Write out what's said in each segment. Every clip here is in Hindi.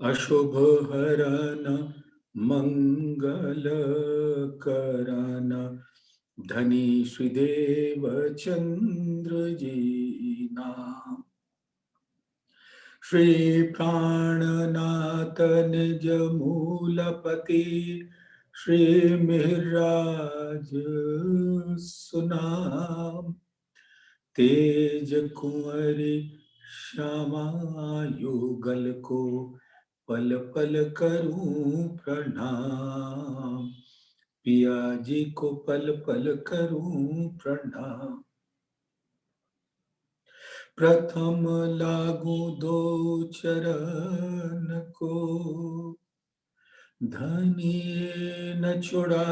अशुभ हरन मंगल करन धनी श्रीदेव चंद्र जी नाम। श्री प्राणनाथ निज मूलपति श्री मिहिराज सुनाम। तेज कुंवरी श्यामा युगल को पल पल करूं प्रणाम। पिया जी को पल पल करूं प्रणाम। प्रथम लागू दो चरण को धनी न छुड़ा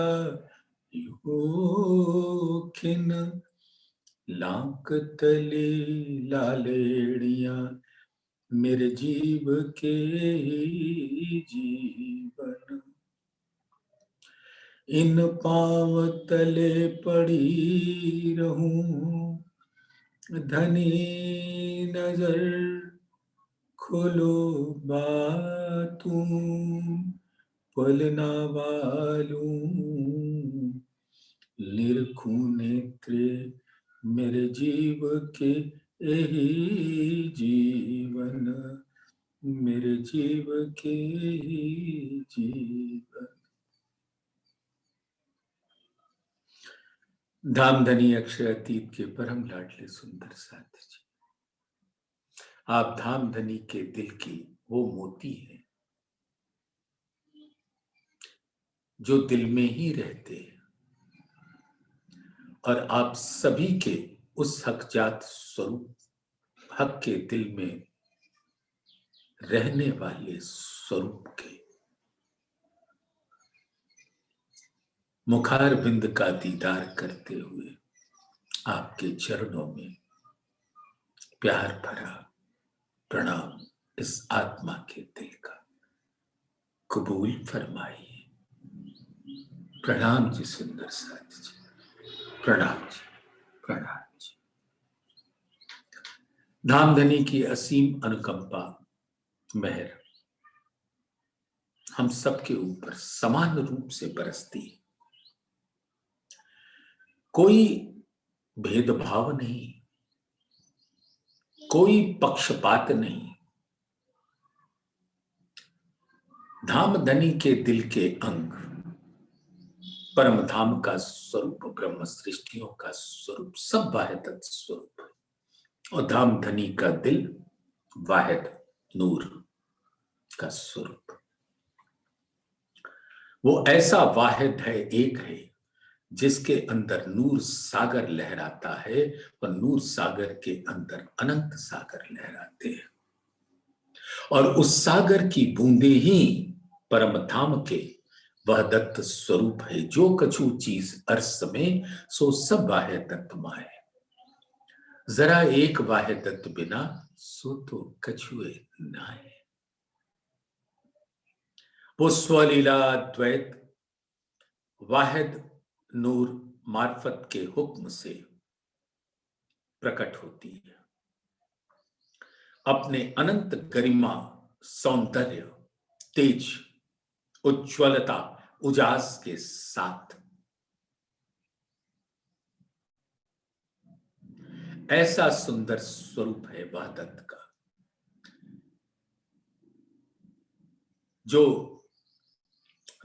खिन। लांक तले लालेड़िया मेरे जीव के जीवन। इन पांव तले पड़ी रहूं धनी नजर खोलो बातूं पलना वालूं। निरखूं नेत्रे मेरे जीव के यही जीवन। मेरे जीव के ही जीवन। धामधनी अक्षय अतीत के परम लाडले सुंदर साथ जी, आप धामधनी के दिल की वो मोती हैं जो दिल में ही रहते हैं और आप सभी के उस हकजात स्वरूप हक के दिल में रहने वाले स्वरूप के मुखार बिंद का दीदार करते हुए आपके चरणों में प्यार भरा प्रणाम इस आत्मा के दिल का कबूल फरमाइए। प्रणाम जी सुंदर साथ जी, प्रणाम जी, प्रणाम जी। धामधनी की असीम अनुकंपा मेहर हम सबके ऊपर समान रूप से बरसती है। कोई भेदभाव नहीं, कोई पक्षपात नहीं। धामधनी के दिल के अंग परम धाम का स्वरूप, ब्रह्म सृष्टियों का स्वरूप, सब वाहिद स्वरूप है। और धामधनी का दिल वाहिद नूर का स्वरूप। वो ऐसा वाहिद है, एक है, जिसके अंदर नूर सागर लहराता है और नूर सागर के अंदर अनंत सागर लहराते हैं। और उस सागर की बूंदे ही परम धाम के वह दत्त स्वरूप है। जो कछु चीज अर्स में सो सब वाहे तत्व माए। जरा एक वाहे तत्व बिना सो तो कछुए नाए। वो स्वलीला द्वैत वाहिद नूर मार्फत के हुक्म से प्रकट होती है अपने अनंत गरिमा, सौंदर्य, तेज, उज्ज्वलता, उजास के साथ। ऐसा सुंदर स्वरूप है वह दत्त का, जो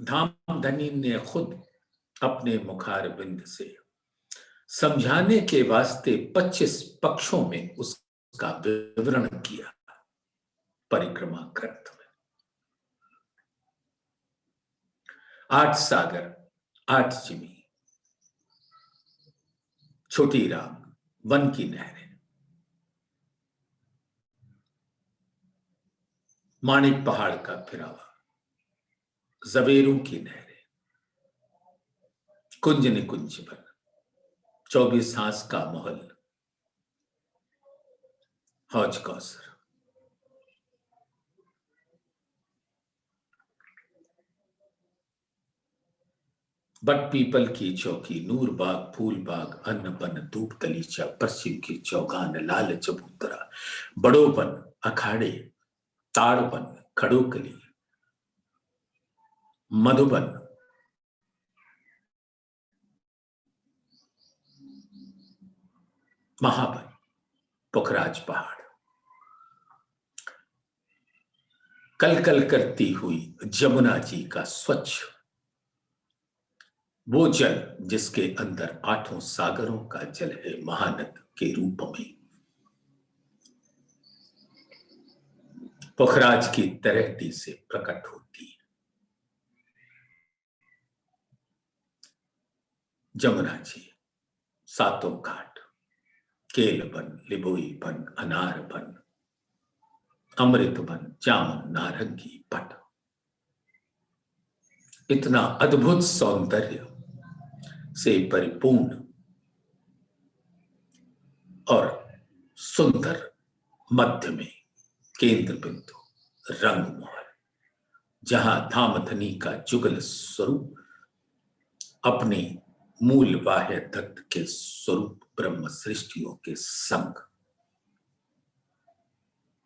धामधनी ने खुद अपने मुखार बिंद से समझाने के वास्ते 25 पक्षों में उसका विवरण किया परिक्रमा ग्रंथ में। 8 सागर, 8 जिमी, छोटी राम, वन की नहरें, माणिक पहाड़ का फिरावा, जवेरों की नहरें, कुंज निकुंज बन, 24 हांस का महल, हौज कौसर, बट पीपल की चौकी, नूर बाग, फूल बाग, अन्न बन, धूप गलीचा, पश्चिम की चौगान, लाल चबूतरा, बड़ोपन, अखाड़े, ताड़वन, खड़ोकली, मधुबन, महाबन, पुखराज पहाड़, कल कल करती हुई जमुना जी का स्वच्छ वो जल जिसके अंदर 8 सागरों का जल है, महानद के रूप में पुखराज की तलहटी से प्रकट होती है। जमुना जी, सातों घाट, केल बन, लिबोई बन, अनार बन, अमृत बन, जामुन, नारंगी, पट, इतना अद्भुत सौंदर्य से परिपूर्ण और सुंदर, मध्य में केंद्र बिंदु रंगमोहन, जहां धामधनी का जुगल स्वरूप अपने मूल बाह्य तत्व के स्वरूप ब्रह्म सृष्टियों के संग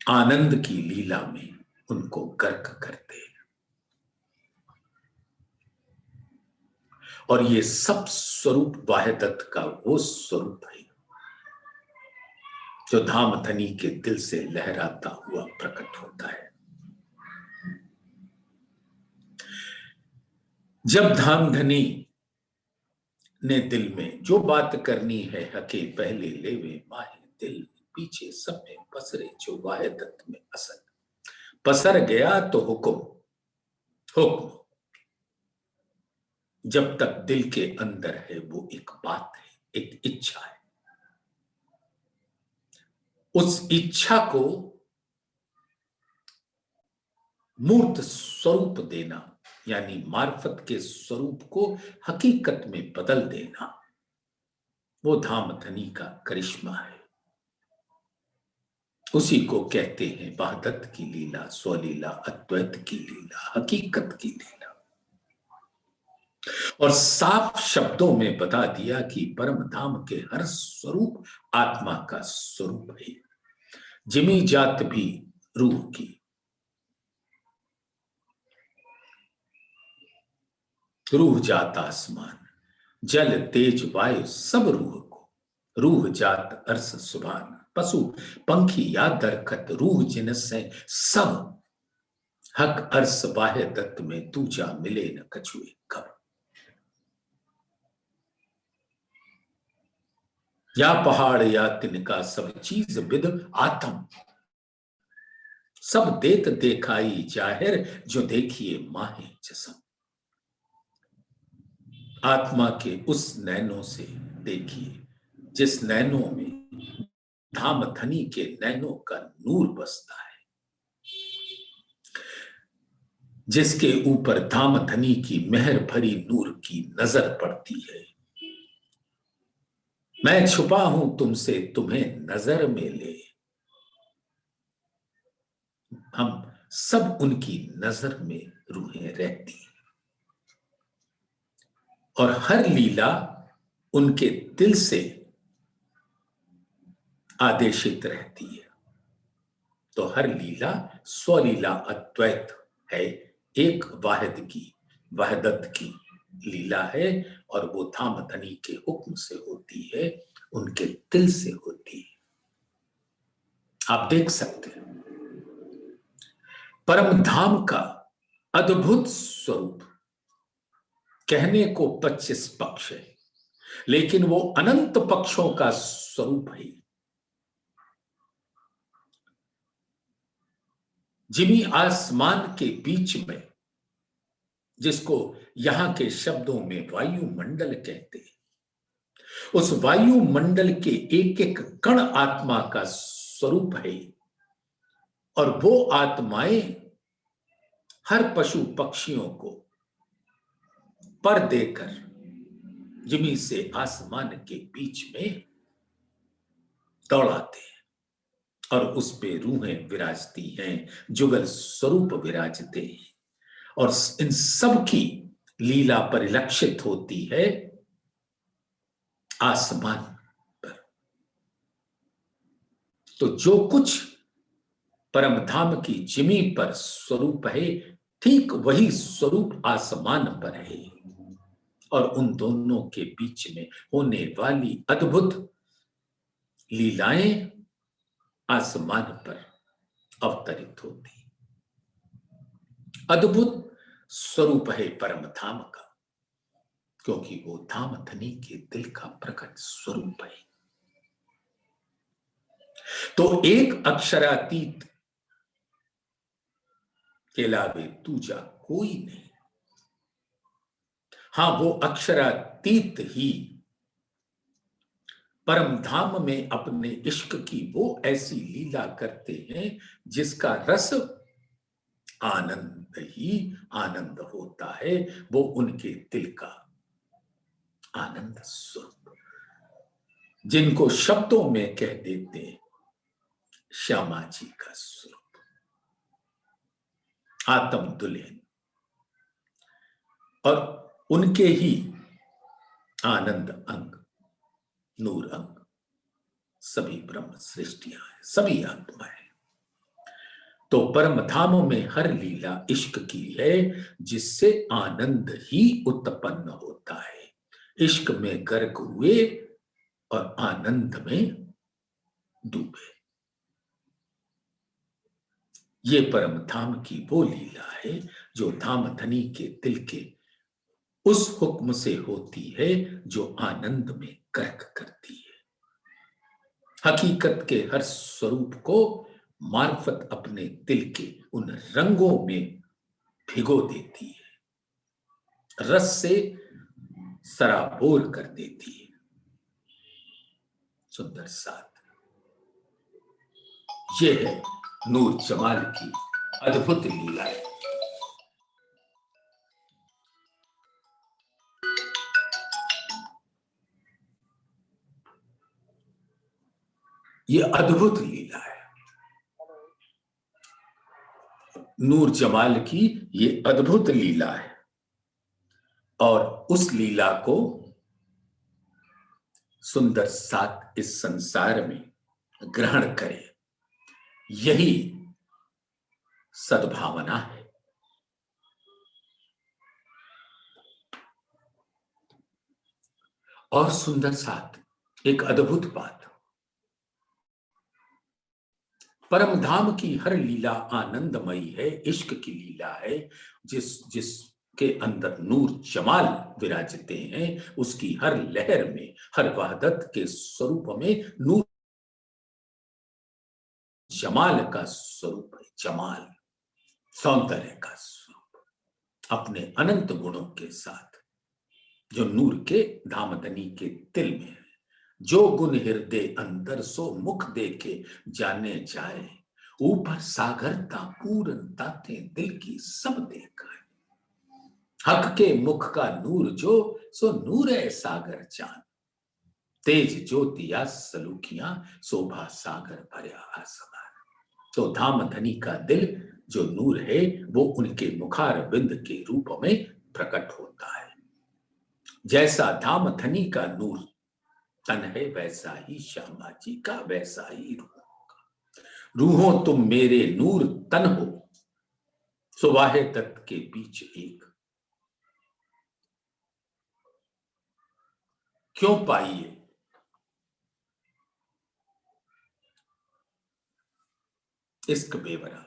आनंद की लीला में उनको गर्क करते हैं। और ये सब स्वरूप बाह्य तत्व का वो स्वरूप है जो धामधनी के दिल से लहराता हुआ प्रकट होता है। जब धामधनी ने दिल में जो बात करनी है, हके पहले लेवे माहे दिल, पीछे सब में पसरे जो वाहे तत्व में असल, पसर गया तो हुक्म, हुक्म जब तक दिल के अंदर है वो एक बात है, एक इच्छा है। उस इच्छा को मूर्त स्वरूप देना, यानी मार्फत के स्वरूप को हकीकत में बदल देना, वो धामधनी का करिश्मा है। उसी को कहते हैं वहदत की लीला, स्वलीला, अद्वैत की लीला, हकीकत की लीला। और साफ शब्दों में बता दिया कि परम धाम के हर स्वरूप आत्मा का स्वरूप है। जिमी जात भी रूह की, रूह जात आसमान, जल तेज वायु सब रूह को, रूह जात अर्श सुभान, पशु पंखी या दरखत रूह जिनसे सब, हक अर्श बाह्य तत्व में दूजा मिले न कछुए कब। या पहाड़ या तिनका सब चीज विद आत्म, सब देत देखाई जाहिर जो देखिए माहे जसम। आत्मा के उस नैनों से देखिए जिस नैनों में धामधनी के नैनों का नूर बसता है, जिसके ऊपर धामधनी की मेहर भरी नूर की नजर पड़ती है। मैं छुपा हूं तुमसे तुम्हें नजर में ले, हम सब उनकी नजर में रूहें रहती हैं और हर लीला उनके दिल से आदेशित रहती है। तो हर लीला स्वलीला अद्वैत है, एक वाहिद की, वहदत की लीला है और वो धामधनी के हुक्म से होती है, उनके दिल से होती है। आप देख सकते हैं परम धाम का अद्भुत स्वरूप कहने को 25 पक्ष है, लेकिन वो अनंत पक्षों का स्वरूप है। जिमी आसमान के बीच में, जिसको यहां के शब्दों में वायुमंडल कहते हैं, उस वायुमंडल के एक एक कण आत्मा का स्वरूप है और वो आत्माएं हर पशु पक्षियों को पर देकर जिमी से आसमान के बीच में दौड़ाते हैं और उस पे रूहें विराजती हैं, जुगल स्वरूप विराजते हैं और इन सब की लीला परिलक्षित होती है आसमान पर। तो जो कुछ परम धाम की जिमी पर स्वरूप है, ठीक वही स्वरूप आसमान पर है। और उन दोनों के बीच में होने वाली अद्भुत लीलाएं आसमान पर अवतरित होती। अद्भुत स्वरूप है परम धाम का, क्योंकि वो धाम धनी के दिल का प्रकट स्वरूप है। तो एक अक्षरातीत के अलावे दूजा कोई नहीं। हां, वो अक्षरातीत ही परम धाम में अपने इश्क की वो ऐसी लीला करते हैं जिसका रस आनंद ही आनंद होता है। वो उनके दिल का आनंद स्वरूप, जिनको शब्दों में कह देते हैं श्यामा जी का स्वरूप, आत्म दुल्हन, और उनके ही आनंद अंग, नूर अंग, सभी ब्रह्म सृष्टियां हैं, सभी आत्मा है। तो परम धाम में हर लीला इश्क की है, जिससे आनंद ही उत्पन्न होता है। इश्क में गर्क हुए और आनंद में डूबे। ये परम धाम की वो लीला है जो धाम धनी के दिल के उस हुक्म से होती है जो आनंद में गर्क करती है। हकीकत के हर स्वरूप को मार्फत अपने दिल के उन रंगों में भिगो देती है, रस से सराबोर कर देती है। सुंदर साथ ये है नूर जमाल की अद्भुत लीला है। ये अद्भुत लीला है नूर जमाल की, ये अद्भुत लीला है। और उस लीला को सुंदर साथ इस संसार में ग्रहण करे, यही सद्भावना है। और सुंदर साथ एक अद्भुत बात, परम धाम की हर लीला आनंदमयी है, इश्क की लीला है। जिसके अंदर नूर जमाल विराजते हैं, उसकी हर लहर में, हर वहदत के स्वरूप में नूर जमाल का स्वरूप है। जमाल सौंदर्य का स्वरूप, अपने अनंत गुणों के साथ, जो नूर के धामधनी के दिल में है। जो गुण हृदय अंदर सो मुख देखे जाने जाए, ऊपर सागरता पूर्णता थे दिल की सब देखा है। हक के मुख का नूर जो सो नूर है सागर चांद, तेज ज्योतिया सलूखियां शोभा सागर भरा आसमान। तो धाम धनी का दिल जो नूर है, वो उनके मुखार बिंद के रूप में प्रकट होता है। जैसा धाम धनी का नूर तन है, वैसा ही श्यामा जी का, वैसा ही रूह का। रूहों तुम मेरे नूर तन हो, सुवाहे तत्व के बीच एक। क्यों पाइए इश्क बेवरा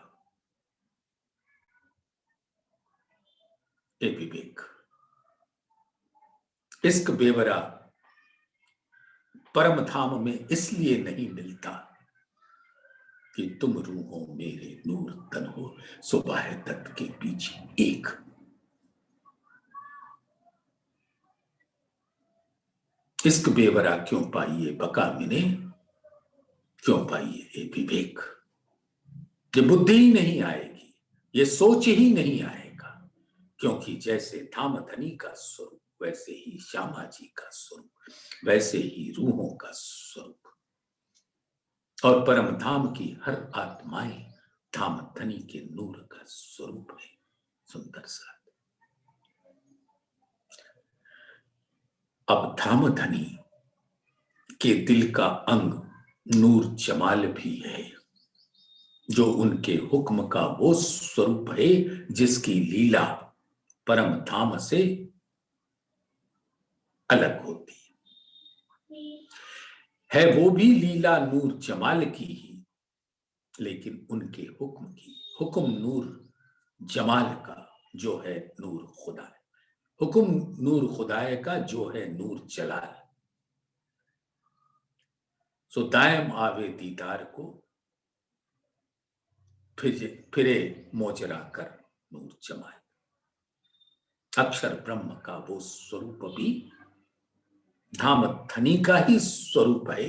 ए विवेक। इश्क बेवरा परम धाम में इसलिए नहीं मिलता कि तुम रूहों मेरे नूर तन हो, सुबह तत्व के बीच एक। इश्क बेवरा क्यों पाइए बका मिने, क्यों पाइए ए विवेक। ये बुद्धि ही नहीं आएगी, ये सोच ही नहीं आएगा, क्योंकि जैसे धाम धनी का स्वरूप, वैसे ही श्यामा जी का स्वरूप, वैसे ही रूहों का स्वरूप। और परम धाम की हर आत्माएं धाम धनी के नूर का स्वरूप है। सुंदर सा अब धाम धनी के दिल का अंग नूर जमाल भी है। जो उनके हुक्म का वो स्वरूप है जिसकी लीला परम धाम से अलग होती है वो भी लीला नूर जमाल की ही, लेकिन उनके हुक्म की, हुक्म नूर जमाल का जो है नूर खुदा है, हुक्म नूर खुदाए का जो है नूर जलाल। सो दायम आवे दीदार को फिरे मोजरा कर नूर जमाल। अक्षर ब्रह्म का वो स्वरूप भी धाम धनी का ही स्वरूप है,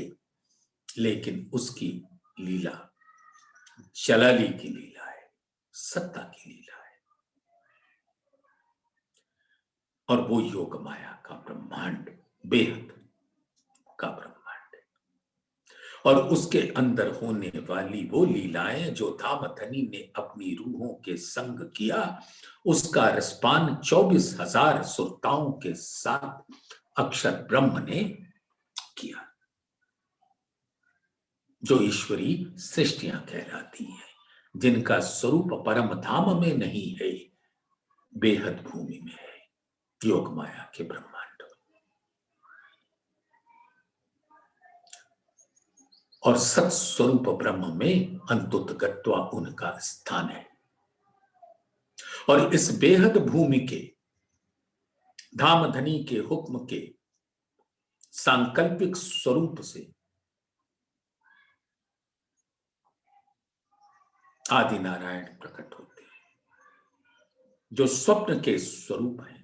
लेकिन उसकी लीला जलाली की लीला है, सत्ता की लीला है। और वो योग माया का ब्रह्मांड बेहद का ब्रह्मांड है, और उसके अंदर होने वाली वो लीलाएं जो धाम धनी ने अपनी रूहों के संग किया, उसका रसपान 24,000 सुरताओं के साथ अक्षर ब्रह्म ने किया, जो ईश्वरी सृष्टियां कहलाती हैं, जिनका स्वरूप परम धाम में नहीं है, बेहद भूमि में है, योग माया के ब्रह्मांड। और सत्स्वरूप ब्रह्म में अंतुतगत्वा उनका स्थान है। और इस बेहद भूमि के धाम धनी के हुक्म के सांकल्पिक स्वरूप से आदि नारायण प्रकट होते हैं, जो स्वप्न के स्वरूप हैं।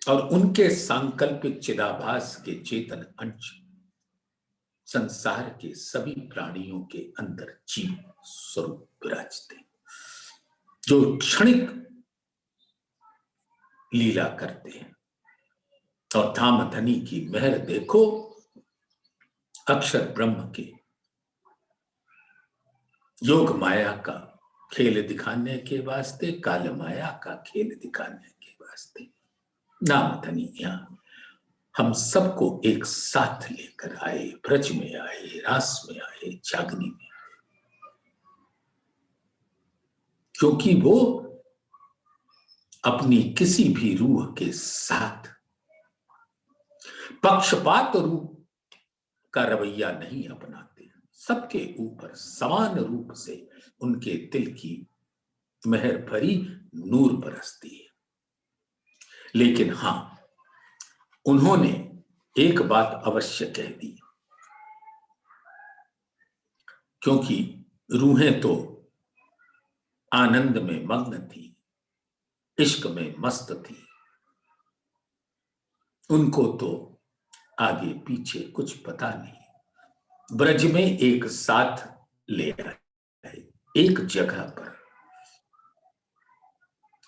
और उनके सांकल्पिक चिदाभास के चेतन अंश संसार के सभी प्राणियों के अंदर जीव स्वरूप विराजते, जो क्षणिक लीला करते हैं। और धाम धनी की मेहर देखो, अक्षर ब्रह्म के योग माया का खेल दिखाने के वास्ते, काल माया का खेल दिखाने के वास्ते नाम धनी यहां हम सबको एक साथ लेकर आए, ब्रज में आए, रास में आए, जागनी में आए, क्योंकि वो अपनी किसी भी रूह के साथ पक्षपात रूप का रवैया नहीं अपनाते, सबके ऊपर समान रूप से उनके दिल की मेहर भरी नूर बरसती है। लेकिन हां, उन्होंने एक बात अवश्य कह दी, क्योंकि रूहें तो आनंद में मग्न थी, इश्क में मस्त थी, उनको तो आगे पीछे कुछ पता नहीं। ब्रज में एक साथ ले आए, एक जगह पर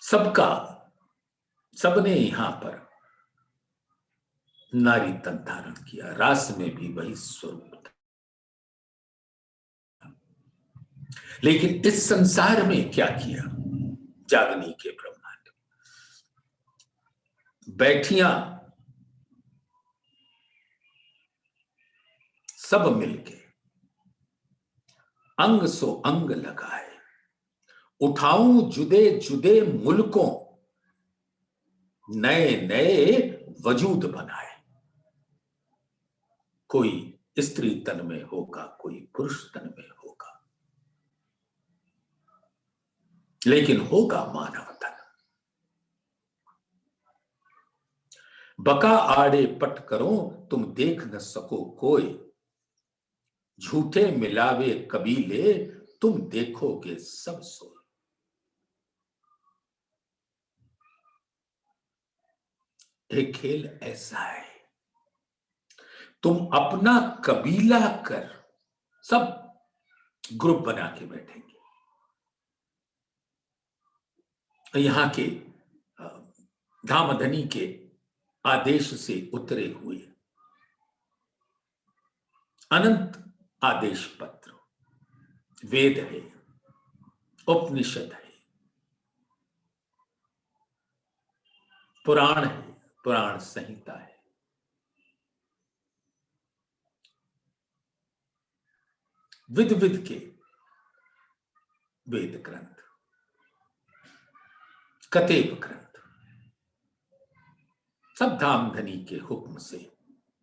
सबका, सबने यहां पर नारी तन धारण किया, रास में भी वही स्वरूप था। लेकिन इस संसार में क्या किया जागनी के ब्रह्मांड, बैठियां सब मिलके अंग सो अंग लगाए, उठाऊं जुदे जुदे मुल्कों, नए नए वजूद बनाए। कोई स्त्री तन में होगा, कोई पुरुष तन में होगा, लेकिन होगा मानव तन। बका आड़े पट करो तुम देख न सको कोई, झूठे मिलावे कबीले तुम देखोगे सब सोए। एक खेल ऐसा है, तुम अपना कबीला कर सब ग्रुप बना के बैठेंगे। यहां के धामधनी के आदेश से उतरे हुए अनंत आदेश पत्र, वेद है, उपनिषद है, पुराण है, पुराण संहिता है, विध विध के वेद ग्रंथ, कतेब ग्रंथ सब धामधनी के हुक्म से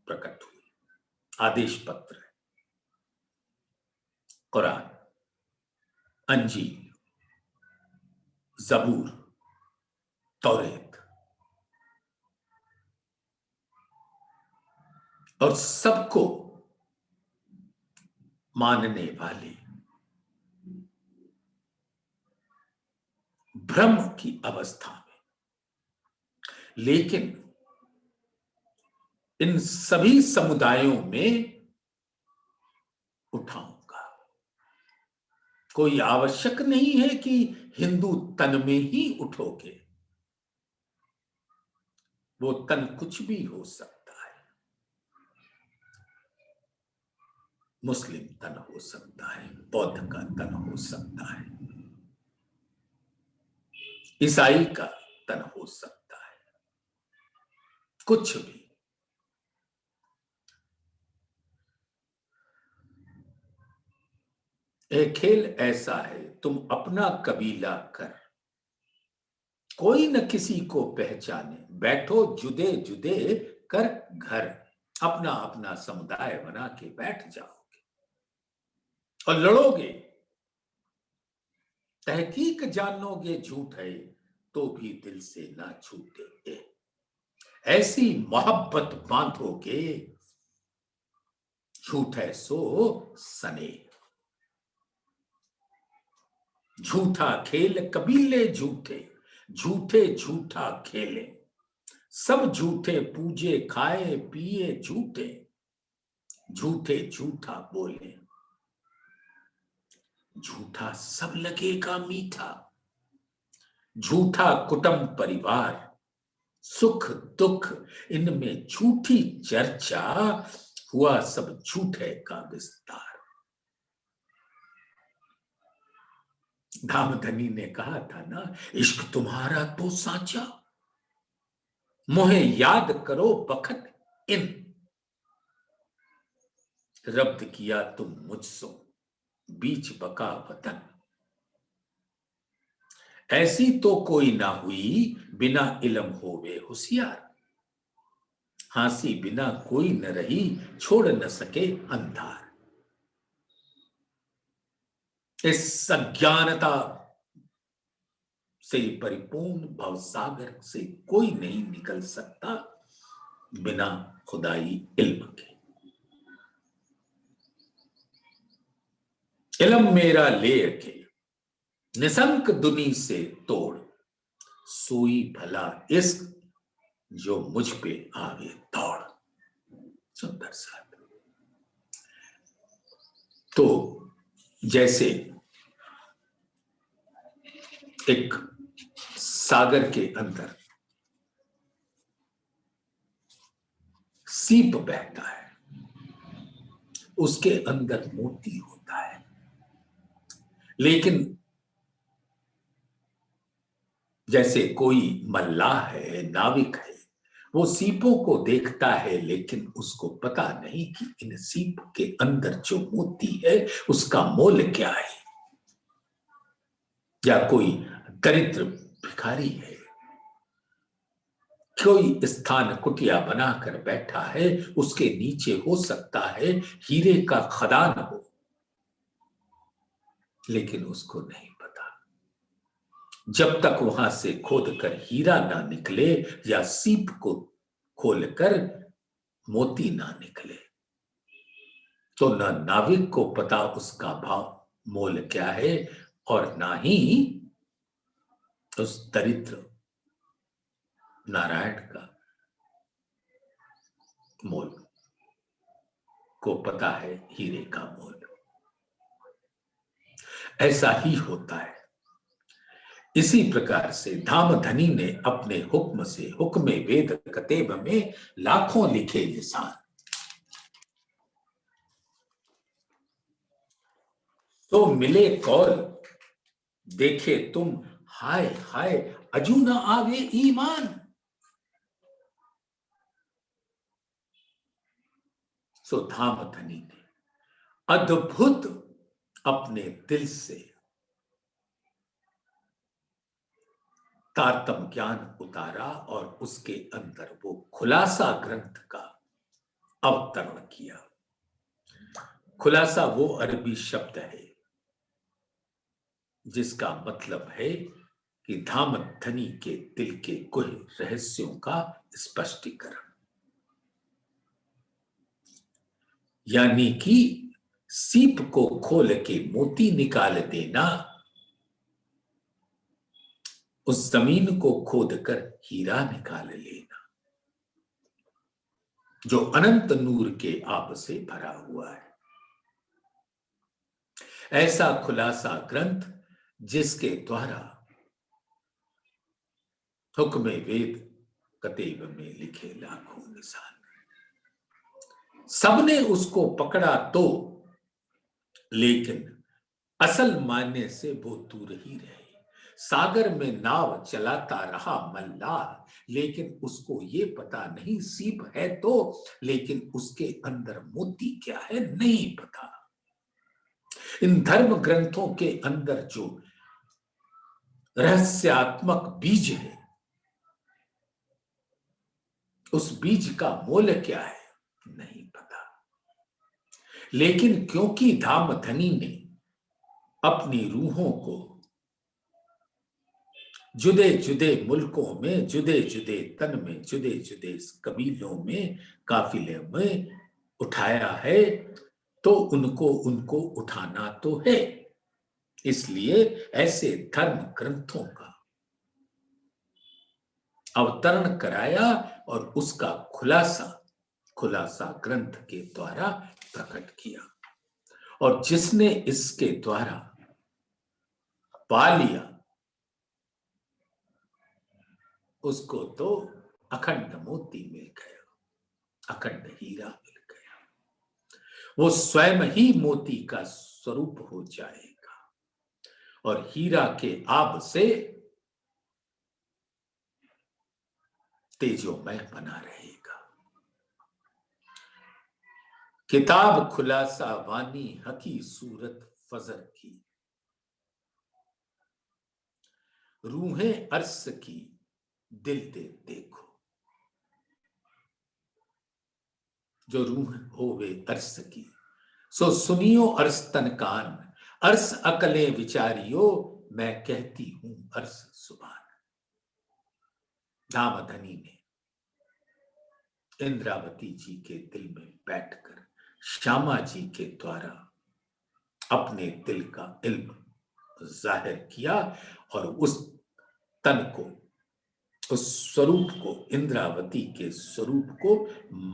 प्रकट हुए। आदेश पत्र, कुरान, अंजील, जबूर, तौरेत, और सबको मानने वाले भ्रम की अवस्था में, लेकिन इन सभी समुदायों में उठाऊंगा। कोई आवश्यक नहीं है कि हिंदू तन में ही उठोगे, वो तन कुछ भी हो सकता है। मुस्लिम तन हो सकता है, बौद्ध का तन हो सकता है, ईसाई का तन हो सकता है, कुछ भी। एक खेल ऐसा है, तुम अपना कबीला कर, कोई न किसी को पहचाने, बैठो जुदे जुदे कर घर, अपना अपना समुदाय बना के बैठ जाओगे और लड़ोगे। तहकीक जानोगे झूठ है तो भी दिल से ना छूटेंगे, ऐसी मोहब्बत बांधोगे झूठ है सो सने। झूठा खेल कबीले झूठे, झूठे झूठा खेले, सब झूठे पूजे खाए पिए झूठे, झूठे झूठा बोले, झूठा सब लगेगा मीठा, झूठा कुटुंब परिवार, सुख दुख इनमें झूठी चर्चा, हुआ सब झूठे का विस्तार। धामधनी ने कहा था ना, इश्क तुम्हारा तो साचा, मोहे याद करो बखत इन, रब्द किया तुम मुझसो बीच बका वतन, ऐसी तो कोई ना हुई बिना इल्म होवे होशियार, हांसी बिना कोई न रही छोड़ न सके अंधार। इस अज्ञानता से परिपूर्ण भवसागर से कोई नहीं निकल सकता बिना खुदाई इल्म के। इल्म मेरा ले के निसंक दुनी से तोड़, सोई भला इश्क जो मुझ पे आवे दौड़। सुंदर सा। तो जैसे एक सागर के अंदर सीप बहता है, उसके अंदर मोती होता है, लेकिन जैसे कोई मल्लाह है, नाविक है, वो सीपों को देखता है, लेकिन उसको पता नहीं कि इन सीप के अंदर जो मोती है उसका मोल क्या है। या कोई दरिद्र भिखारी है, कोई स्थान कुटिया बनाकर बैठा है, उसके नीचे हो सकता है हीरे का खदान हो, लेकिन उसको नहीं पता। जब तक वहां से खोद कर हीरा ना निकले या सीप को खोलकर मोती ना निकले, तो न नाविक को पता उसका भाव मोल क्या है, और ना ही उस दरिद्र नारायण का मोल को पता है हीरे का मोल। ऐसा ही होता है। इसी प्रकार से धामधनी ने अपने हुक्म से हुक्मे वेद कतेब में लाखों लिखे निशान, तो मिले कौल देखे तुम, हाय हाय अजू न आवे ईमान। सो धामधनी ने अद्भुत अपने दिल से तारतम ज्ञान उतारा और उसके अंदर वो खुलासा ग्रंथ का अवतरण किया। खुलासा वो अरबी शब्द है जिसका मतलब है कि धामधनी के दिल के गुह रहस्यों का स्पष्टीकरण, यानी कि सीप को खोल के मोती निकाल देना, उस जमीन को खोदकर हीरा निकाल लेना जो अनंत नूर के आब से भरा हुआ है। ऐसा खुलासा ग्रंथ जिसके द्वारा हुक्म वेद कतेब में लिखे लाखों निशान, सबने उसको पकड़ा तो, लेकिन असल मायने से वो दूर ही रहे। सागर में नाव चलाता रहा मल्लाह, लेकिन उसको ये पता नहीं सीप है तो, लेकिन उसके अंदर मोती क्या है नहीं पता। इन धर्म ग्रंथों के अंदर जो रहस्यात्मक बीज है, उस बीज का मोल क्या है नहीं पता। लेकिन क्योंकि धामधनी ने अपनी रूहों को जुदे जुदे मुल्कों में, जुदे जुदे तन में, जुदे जुदे कबीलों में, काफिले में उठाया है, तो उनको उठाना तो है। इसलिए ऐसे धर्म ग्रंथों का अवतरण कराया और उसका खुलासा ग्रंथ के द्वारा प्रकट किया। और जिसने इसके द्वारा पा लिया उसको तो अखंड मोती मिल गया, अखंड हीरा मिल गया। वो स्वयं ही मोती का स्वरूप हो जाएगा और हीरा के आब से तेजोमय बना रहेगा। किताब खुलासा वानी हकी सूरत फजर की, रूहें अर्श की दिल दे देखो। जो रूह होवे अर्श की, सो सुनियो अर्श तन कान, अर्श अकले विचारियो, मैं कहती हूं अर्श सुभान। धामधनी ने इंद्रावती जी के दिल में बैठकर श्यामा जी के द्वारा अपने दिल का इल्म जाहिर किया और उस तन को, उस स्वरूप को, इंद्रावती के स्वरूप को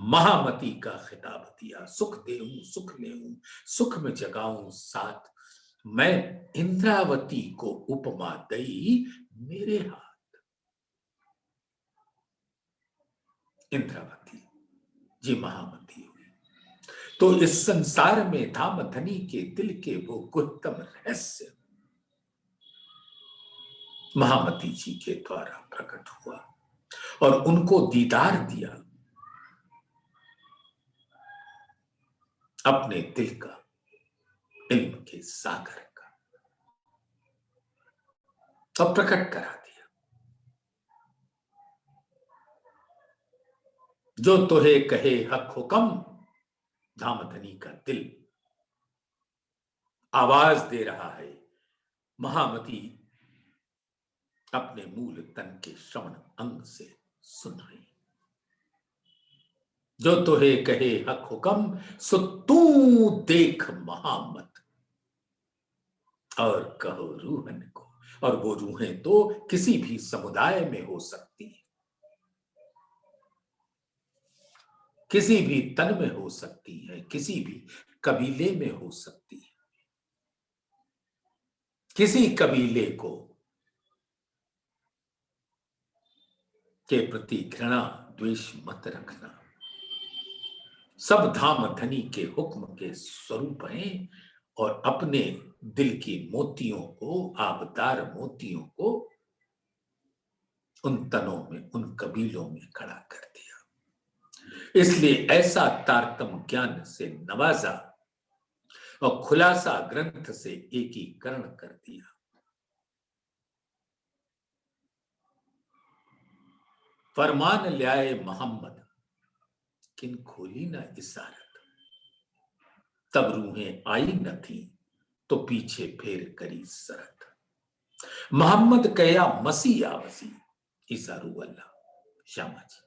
महामती का खिताब दिया। सुख देऊं सुख लेऊं, सुख में जगाऊं साथ, मैं इंद्रावती को उपमा दई मेरे हाथ। इंद्रावती जी महामती हुई तो इस संसार में धामधनी के दिल के वो गुप्तम रहस्य महामती जी के द्वारा प्रकट हुआ और उनको दीदार दिया अपने दिल का, इल्म के सागर का, तो प्रकट करा दिया। जो तोहे कहे हक हुक्म, धामधनी का दिल आवाज दे रहा है। महामती अपने मूल तन के श्रवण अंग से सुन रही। जो तोहे कहे हक हुक्म, सो तू देख महामत, और कहो रूहन को। और वो रूहें तो किसी भी समुदाय में हो सकती है, किसी भी तन में हो सकती है, किसी भी कबीले में हो सकती है। किसी कबीले को के प्रति घृणा द्वेष मत रखना। सब धामधनी के हुक्म के स्वरूप हैं और अपने दिल की मोतियों को, आबदार मोतियों को उन तनों में, उन कबीलों में खड़ा कर दिया। इसलिए ऐसा तारतम ज्ञान से नवाजा और खुलासा ग्रंथ से एकीकरण कर दिया। फरमान ल्याए मोहम्मद, किन खोली न इशारत, तब रूहें आई न थी तो पीछे फेर करी सरत। मोहम्मद कया मसीह आवसी, ईसा रू अल्लाह। श्यामा जी,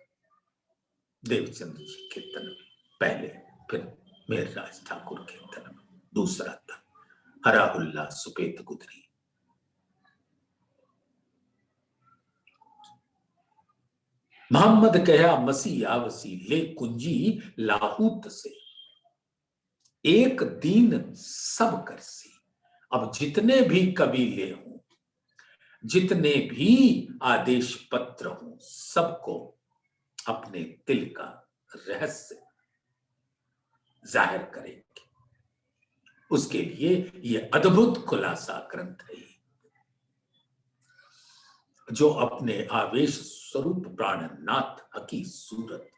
देवचंद्र जी के तन में पहले, फिर मेहरराज ठाकुर के तन में दूसरा तन, हराहुल्ला सुपेत गुदरी। मोहम्मद कया मसीह आवसी, ले कुंजी लाहूत से, एक दीन सब करसी। अब जितने भी कबीले हों, जितने भी आदेश पत्र हों, सबको अपने दिल का रहस्य जाहिर करेंगे। उसके लिए यह अद्भुत खुलासा ग्रंथ है, जो अपने आवेश स्वरूप प्राणनाथ हकी सूरत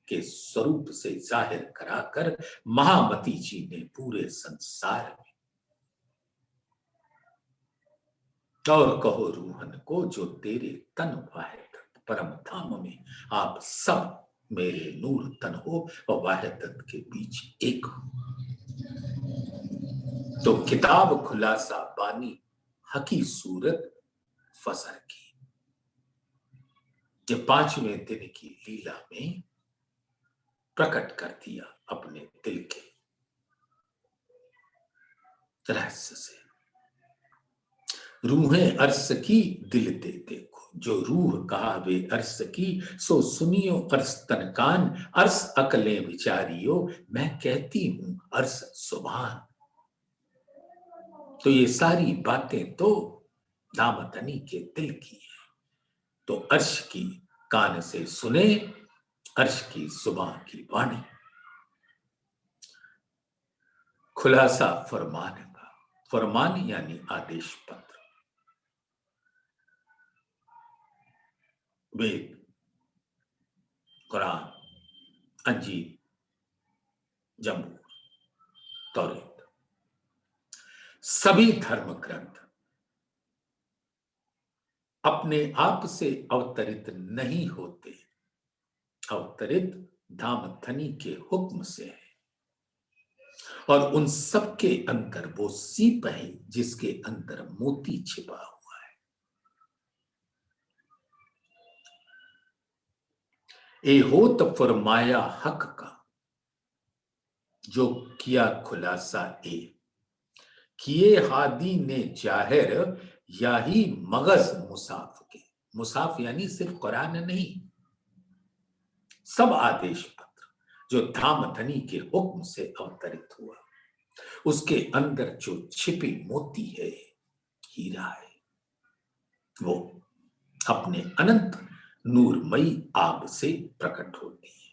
के स्वरूप से जाहिर कराकर महामती जी ने पूरे संसार में, और कहो रूहन को जो तेरे तन वाहिद परम धाम में, आप सब मेरे नूर तन हो और वाहिदत के बीच एक हो। तो किताब खुलासा बानी हकी सूरत फसर की, ये 5वें दिन की लीला में प्रकट कर दिया अपने दिल के रहस्य से। रूहें अर्श की दिल दे देखो, जो रूह कहा वे अर्श की, सो सुनियो अर्श तन कान, अर्श अकलें विचारियो, मैं कहती हूं अर्श सुभान। तो ये सारी बातें तो दामतनी के दिल की है, तो अर्श की कान से सुने, अर्श की सुबान की वाणी। खुलासा फरमान का, फरमान यानी आदेश पत्र, वेद, कुरान, अंजील, जबूर, तौरात, सभी धर्म ग्रंथ अपने आप से अवतरित नहीं होते, अवतरित धामधनी के हुक्म से है। और उन सब के अंदर वो सीप है जिसके अंदर मोती छिपा हुआ है। ए होत फरमाया हक का, जो किया खुलासा ए, किए हादी ने जाहिर, या ही मगज मुसाफ के। मुसाफ यानी सिर्फ कुरान नहीं, सब आदेश पत्र जो धामधनी के हुक्म से अवतरित हुआ, उसके अंदर जो छिपी मोती है, हीरा है, वो अपने अनंत नूरमयी आब से प्रकट होती है।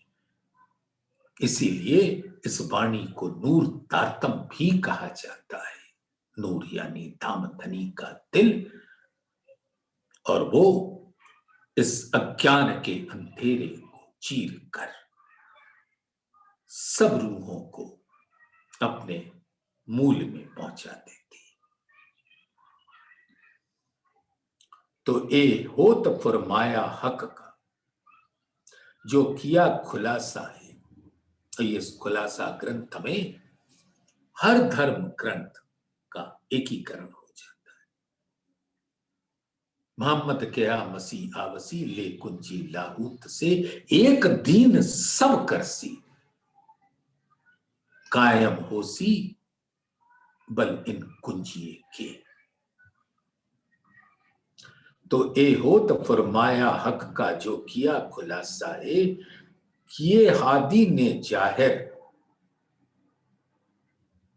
इसीलिए इस वाणी को नूर तारतम भी कहा जाता है। नूर यानी धामधनी का दिल, और वो इस अज्ञान के अंधेरे को चीर कर सब रूहों को अपने मूल में पहुंचा देती। तो ए होत फरमाया हक का, जो किया खुलासा है। तो ये खुलासा ग्रंथ में हर धर्म ग्रंथ का एकीकरण हो जाता है। मोहम्मद कया मसीह आवसी, ले कुंजी लाहूत से, एक दीन सब करसी, कायम होसी बल इन कुंजिए के। तो ए होत फरमाया हक का, जो किया खुलासा है, किए हादी ने जाहिर,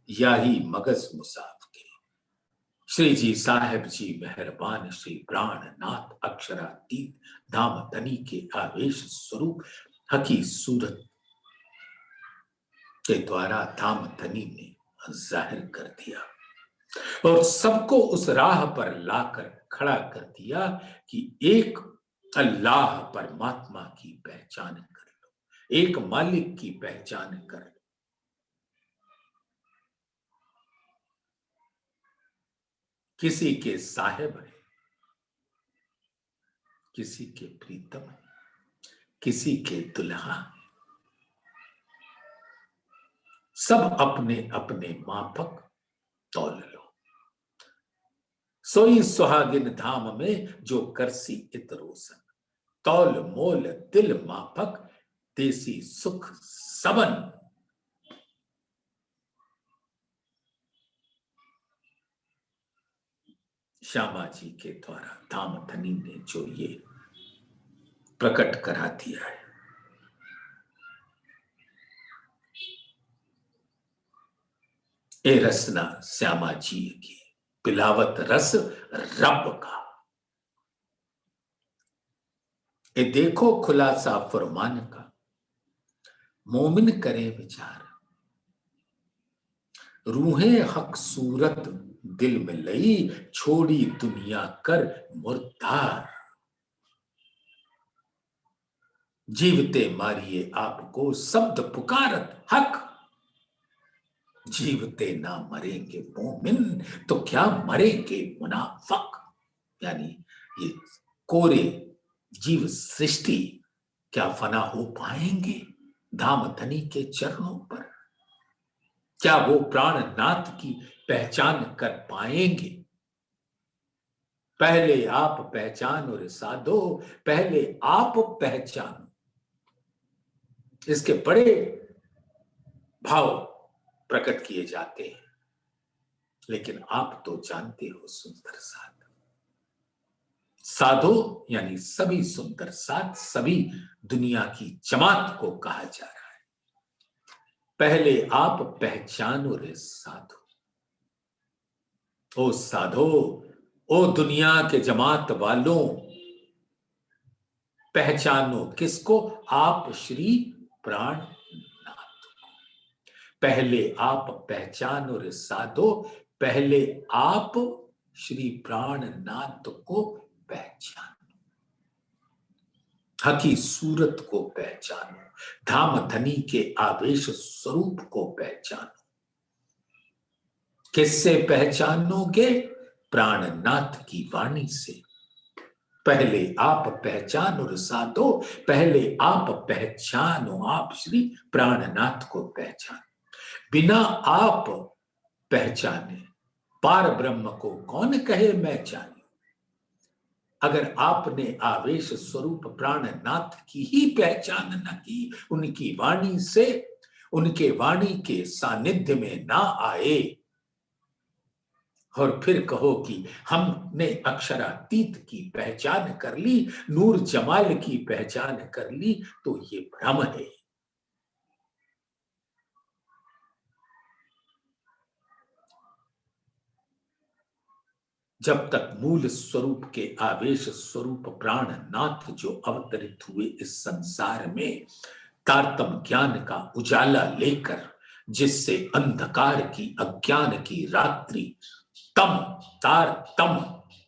या ही मगज मुसाफ के। श्री जी साहेब जी मेहरबान, श्री प्राणनाथ अक्षरातीत धामधनी के आवेश स्वरूप हकी सूरत के द्वारा धामधनी ने जाहिर कर दिया, और सबको उस राह पर लाकर खड़ा कर दिया कि एक अल्लाह परमात्मा की पहचान कर लो, एक मालिक की पहचान कर लो। किसी के साहेब है, किसी के प्रीतम है, किसी के दुल्हा है। सब अपने अपने माफक तौल लो। सोई सुहागिन धाम में जो करसी इतरोसन, तौल मोल दिल माफक देसी सुख सबन। श्यामा जी के द्वारा धामधनी ने जो ये प्रकट करा दिया है, ये रसना श्यामा जी की, पिलावत रस रब का। ये देखो खुलासा फरमान का, मोमिन करे विचार, रूहें हक सूरत दिल में लई, छोड़ी दुनिया कर मुर्दार। जीवते मारिए आपको शब्द पुकारत हक, जीवते ना मरेंगे मोमिन तो क्या मरेंगे मुनाफक। यानी ये कोरे जीव सृष्टि क्या फना हो पाएंगे धामधनी के चरणों पर? क्या वो प्राणनाथ की पहचान कर पाएंगे? पहले आप पहचानो रे साधो, पहले आप पहचानो। इसके बड़े भाव प्रकट किए जाते हैं, लेकिन आप तो जानते हो सुंदर साध। साधो यानी सभी सुंदर साध, सभी दुनिया की जमात को कहा जा रहा है। पहले आप पहचानो रे साधो। ओ साधो, ओ दुनिया के जमात वालों, पहचानो किसको? आप श्री प्राणनाथ को। पहले आप पहचानो रे साधो, पहले आप श्री प्राणनाथ को पहचानो। हकी सूरत को पहचानो, धामधनी के आवेश स्वरूप को पहचानो। किससे पहचानोगे? प्राणनाथ की वाणी से। पहले आप पहचानो रे साधो, पहले आप पहचानो, आप श्री प्राणनाथ को पहचानो। बिना आप पहचाने पार ब्रह्म को कौन कहे मैं जानू। अगर आपने आवेश स्वरूप प्राणनाथ की ही पहचान न की, उनकी वाणी से, उनके वाणी के सानिध्य में ना आए और फिर कहो कि हमने अक्षरातीत की पहचान कर ली, नूर जमाल की पहचान कर ली, तो ये भ्रम है। जब तक मूल स्वरूप के आवेश स्वरूप प्राणनाथ जो अवतरित हुए इस संसार में, तारतम ज्ञान का उजाला लेकर, जिससे अंधकार की अज्ञान की रात्रि तम, तार तम,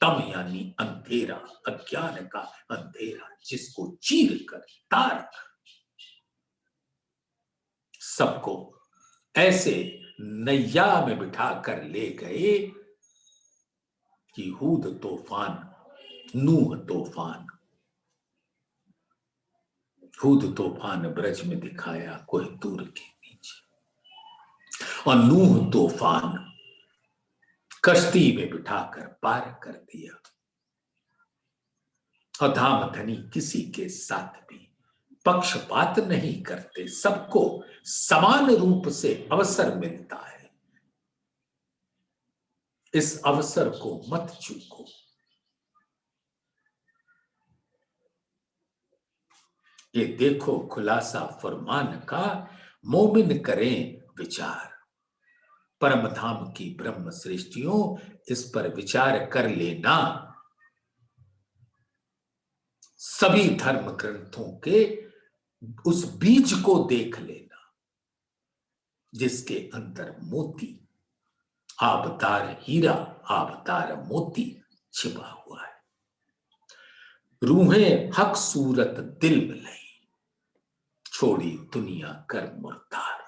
तम यानी अंधेरा, अज्ञान का अंधेरा, जिसको चीर कर, तार कर सबको ऐसे नैया में बिठा कर ले गए कि हूद तूफान, नूह तूफान। हूद तूफान ब्रज में दिखाया कोहिनूर के नीचे, और नूह तूफान कश्ती में बिठाकर पार कर दिया। और धामधनी किसी के साथ भी पक्षपात नहीं करते, सबको समान रूप से अवसर मिलता है। इस अवसर को मत चूको। ये देखो खुलासा फरमान का, मोमिन करें विचार। परम धाम की ब्रह्म सृष्टियों, इस पर विचार कर लेना। सभी धर्म ग्रंथों के उस बीज को देख लेना जिसके अंदर मोती, आबदार हीरा, आबदार मोती छिपा हुआ है। रूहें हक सूरत दिल में लई, छोड़ी दुनिया कर मुर्दार।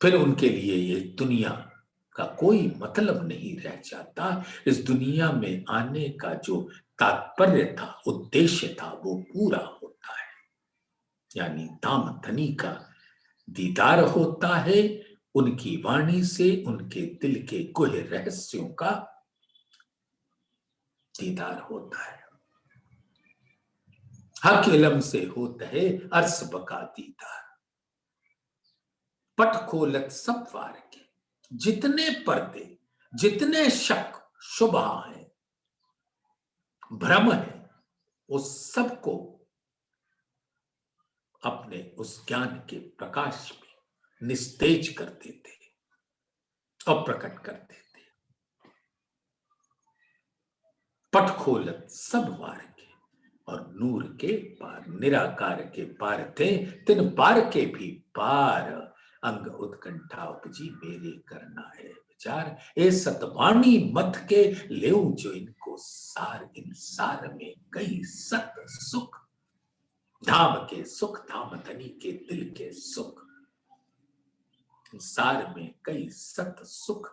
फिर उनके लिए ये दुनिया का कोई मतलब नहीं रह जाता। इस दुनिया में आने का जो तात्पर्य था, उद्देश्य था, वो पूरा होता है। यानी धाम धनी का दीदार होता है, उनकी वाणी से उनके दिल के गुह रहस्यों का दीदार होता है। हक इलम से होता है अर्स बका दीदार। पट खोलत सब वार के, जितने पर्दे, जितने शक शुबह है, भ्रम है, उस सबको अपने उस ज्ञान के प्रकाश में निस्तेज कर देते, अप्रकट कर देते। पट खोलत सब वार के, और नूर के पार, निराकार के पार थे, तिन पार के भी पार। अंग उत्कंठा उपजी मेरे करना है विचार, ए सतवाणी मत के लेऊ जो इनको सार। इन सार में कई सत सुख, धाम के सुख, धाम धनी के दिल के सुख। सार में कई सत सुख,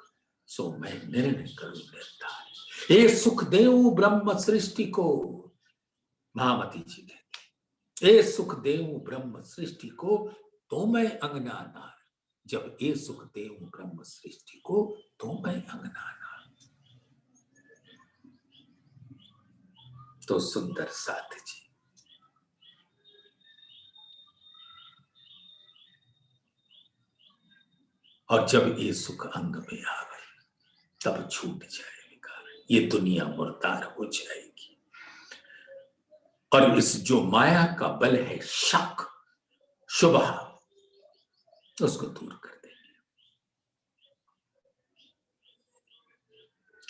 सो मैं निर्णय करूं निर्धार। ए सुख देव ब्रह्म सृष्टि को, महामती जी कहते, ए सुख देव ब्रह्म सृष्टि को, तो मैं अंगना नार। जब ए सुख देव ब्रह्म सृष्टि को, तो मैं अंगना नार। तो सुंदर साथ जी, और जब ये सुख अंग में आ गए, तब छूट जाएगा, ये दुनिया मुर्दार हो जाएगी। और इस जो माया का बल है, शक शुबह, उसको दूर कर देंगे।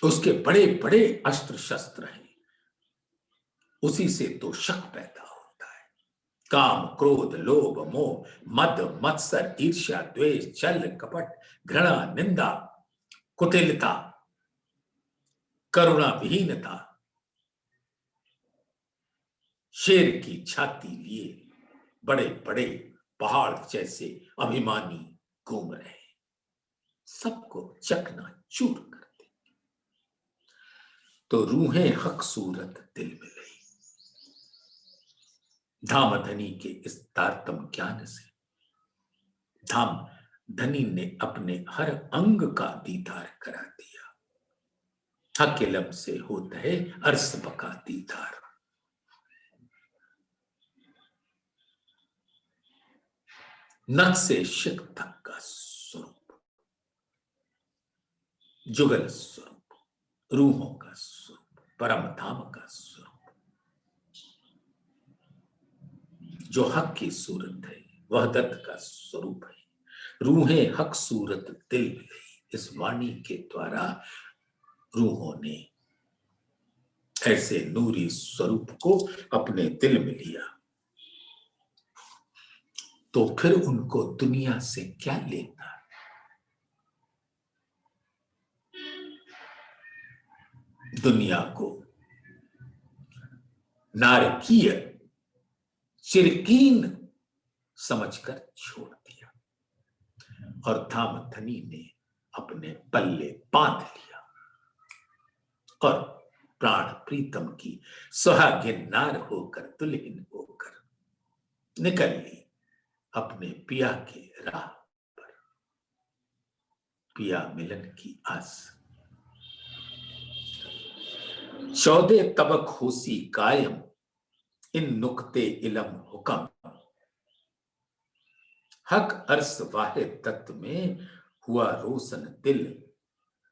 उसके बड़े बड़े अस्त्र शस्त्र हैं, उसी से तो शक पैदा होता है। काम, क्रोध, लोभ, मोह, मद, मत्सर, ईर्ष्या, द्वेष, छल, कपट, घृणा, निंदा, कुटिलता, करुणा विहीनता, शेर की छाती लिए बड़े बड़े पहाड़ जैसे अभिमानी घूम रहे हैं, सबको चकना चूर कर दे। तो रूहें हक सूरत दिल में रही। धाम धनी के इस तारतम ज्ञान से धाम धनी ने अपने हर अंग का दीदार करा दिया। हक इलम से होता है अर्स बका दीदार। नख से शिक तक का स्वरूप, जुगल स्वरूप, रूहों का स्वरूप, परम धाम का स्वरूप, जो हक की सूरत है, वह दत्त का स्वरूप है। रूहें हक सूरत दिल में ली। इस वाणी के द्वारा रूहों ने ऐसे नूरी स्वरूप को अपने दिल में लिया, तो फिर उनको दुनिया से क्या लेना। दुनिया को नारकीय चिरकीन समझकर छोड़ दिया, और धाम धनी ने अपने पल्ले बांध लिया, और प्राण प्रीतम की सुहागिन नार होकर, दुल्हन होकर निकल ली अपने पिया के राह पर। पिया मिलन की आस, 14 तबक होसी कायम, इन नुक्ते इलम हुकम। हक अर्स वाहिद तत्व में हुआ रोशन दिल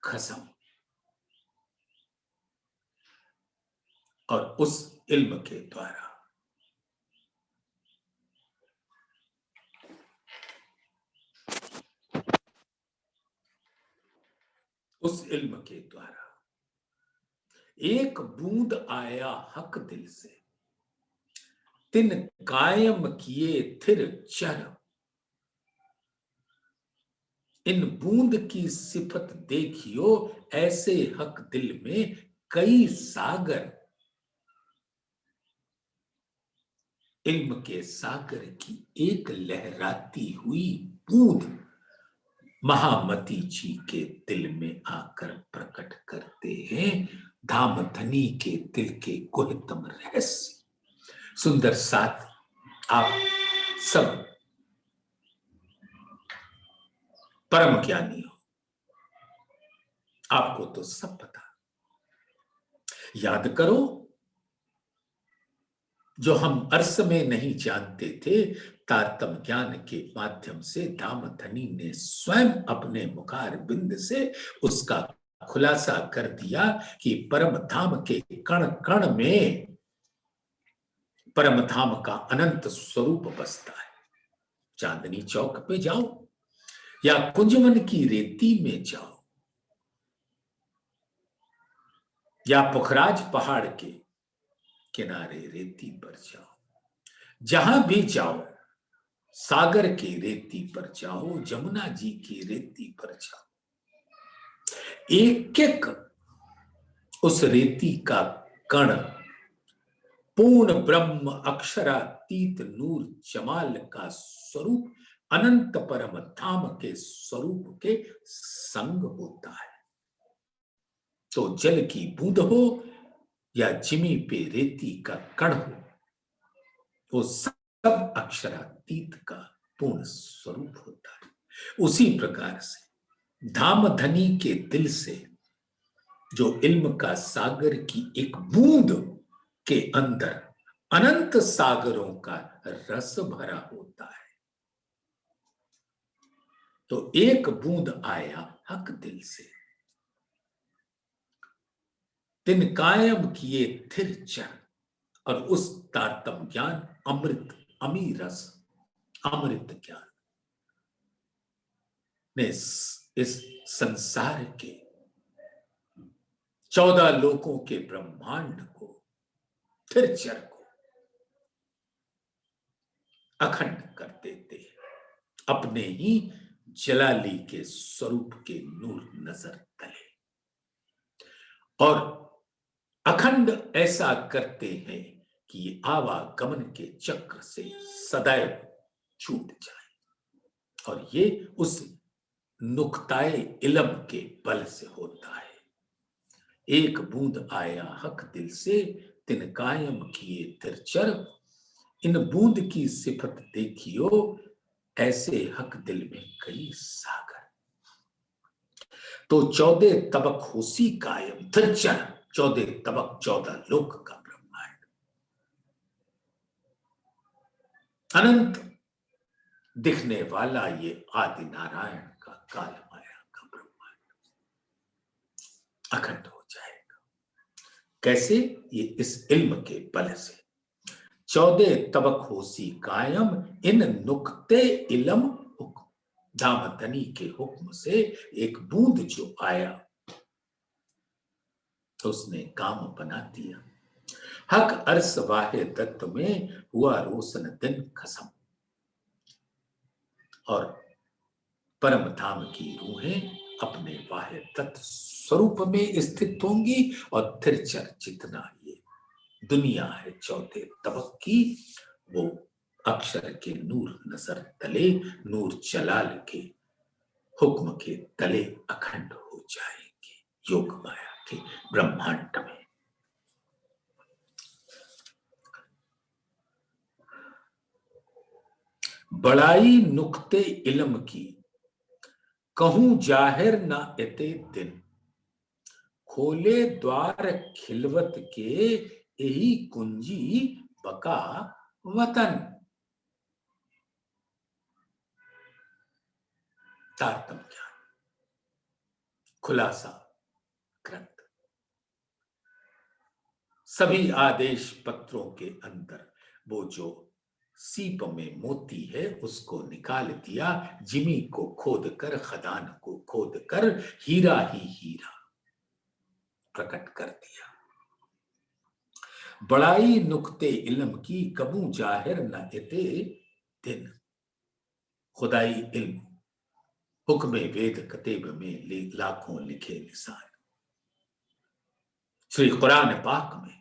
खसम। और उस इल्म के द्वारा एक बूंद आया हक दिल से, तिन कायम किए थिर चर। इन बूंद की सिफत देखियो, ऐसे हक दिल में कई सागर। इल्म के सागर की एक लहराती हुई बूंद महामती जी के दिल में आकर प्रकट करते हैं धामधनी के दिल के गुह्यतम रहस्य। सुंदर साथ, आप सब परम ज्ञानी हो, आपको तो सब पता। याद करो, जो हम अर्स में नहीं जानते थे, तारतम ज्ञान के माध्यम से धामधनी ने स्वयं अपने मुखार बिंद से उसका खुलासा कर दिया कि परम धाम के कण कण में परम धाम का अनंत स्वरूप बसता है। चांदनी चौक पे जाओ या कुंजवन की रेती में जाओ या पुखराज पहाड़ के किनारे रेती पर जाओ, जहां भी जाओ, सागर की रेती पर जाओ, जमुना जी की रेती पर जाओ, एक एक उस रेती का कण पूर्ण ब्रह्म अक्षरातीत नूर जमाल का स्वरूप अनंत परम धाम के स्वरूप के संग होता है। तो जल की बूंद हो या जिमी पे रेती का कण हो, वो सब अक्षरातीत का पूर्ण स्वरूप होता है। उसी प्रकार से धामधनी के दिल से जो इल्म का सागर की एक बूंद के अंदर अनंत सागरों का रस भरा होता है, तो एक बूंद आया हक दिल से, तिन कायम किए थिर चर, और उस तारतम ज्ञान अमृत अमी रस अमृत ज्ञान ने इस संसार के 14 लोकों के ब्रह्मांड को, थिर चर को अखंड कर देते हैं अपने ही जलाली के स्वरूप के नूर नजर तले। और अखंड ऐसा करते हैं कि ये आवागमन के चक्र से सदैव छूट जाए, और ये उस नुक्ताए इलम के बल से होता है। एक बूंद आया हक दिल से, तिन कायम किए तिरचर, इन बूंद की सिफत देखियो, ऐसे हक दिल में कई सागर। तो 14 तबक होसी कायम तिरचर, 14 तबक 14 लोक का ब्रह्मांड, अनंत दिखने वाला ये आदि नारायण का काल माया का ब्रह्मांड अखंड हो जाएगा। कैसे? ये इस इल्म के बल से। 14 तबक होसी कायम, इन नुक्ते इलम हुक्म, धामधनी के हुक्म से एक बूंद जो आया तो उसने काम बना दिया। हक अर्स वाहे दत्त में हुआ रोशन दिन खसम, और परम धाम की रूहें अपने वाहे तत्व स्वरूप में स्थित होंगी, और तिरचर जितना ये दुनिया है 14 तबक की, वो अक्षर के नूर नजर तले, नूर जलाल के हुक्म के तले अखंड हो जाएंगे योग माया के ब्रह्मांड में। बड़ाई नुक्ते इल्म की, कहूं जाहिर न एते दिन, खोले द्वार खिलवत के, यही कुंजी बका वतन। तारतम ज्ञान खुलासा ग्रंथ, सभी आदेश पत्रों के अंदर वो जो सीप में मोती है उसको निकाल दिया, जिमी को खोद कर, खदान को खोद कर हीरा ही हीरा प्रकट कर दिया। बड़ाई नुक्ते इल्म की, कबू जाहिर न एते दिन, खुदाई इल्म हुक्म वेद कतेब में लाखों लिखे निशान। श्री कुरान पाक में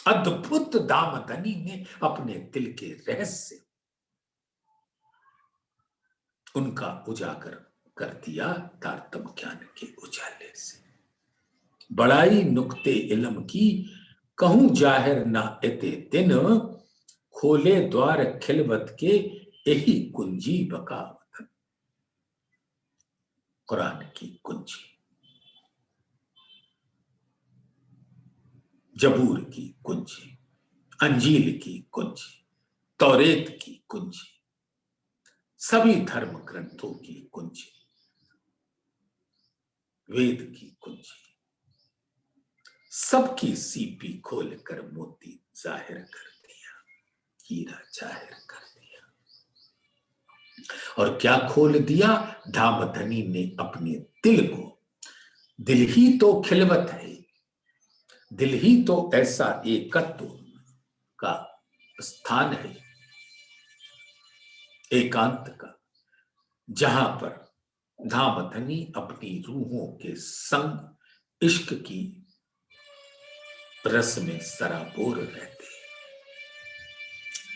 अद्भुत दामधनी ने अपने दिल के रहस्य उनका उजागर कर दिया तारतम ज्ञान के उजाले से। बड़ाई नुक्ते इल्म की कहूं जाहिर ना एते दिन, खोले द्वार खिलवत के यही कुंजी बकावतन। कुरान की कुंजी, जबूर की कुंजी, अंजील की कुंजी, तौरेत की कुंजी, सभी धर्म ग्रंथों की कुंजी, वेद की कुंजी, सबकी सीपी खोल कर मोती जाहिर कर दिया, हीरा जाहिर कर दिया। और क्या खोल दिया? धामधनी ने अपने दिल को। दिल ही तो खिलवत है, दिल ही तो ऐसा एकत्व का स्थान है, एकांत का, जहां पर धामधनी अपनी रूहों के संग इश्क की रस में सराबोर रहते।